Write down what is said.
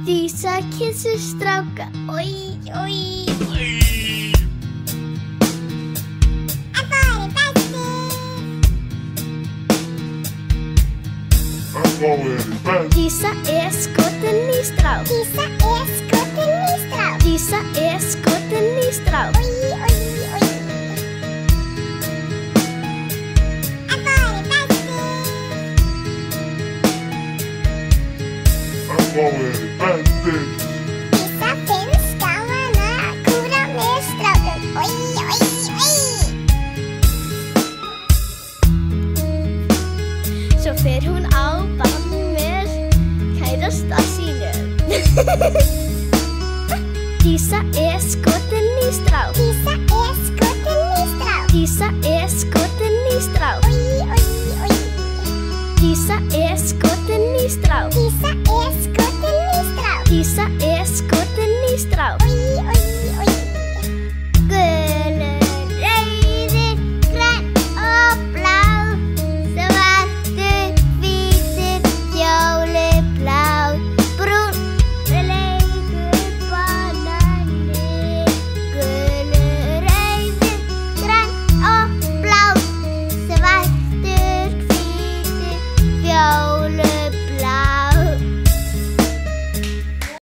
Dísa kyssir stráka. Oj, oj. Dísa skotin í strák. Dísa skotin í strák. Dísa skotin í strák. Oj, oj, oj. Dísa finnst gaman að kúra með strákum. Oj, oj, oj. Svo fer hún á ball með kærasta sínum. Dísa skotin í strák. Dísa skotin í strák. Dísa skotin í strák. Oj, oj, oj. Dísa skotin í strák. Dísa skotin í strák. Dísa skotin í strák.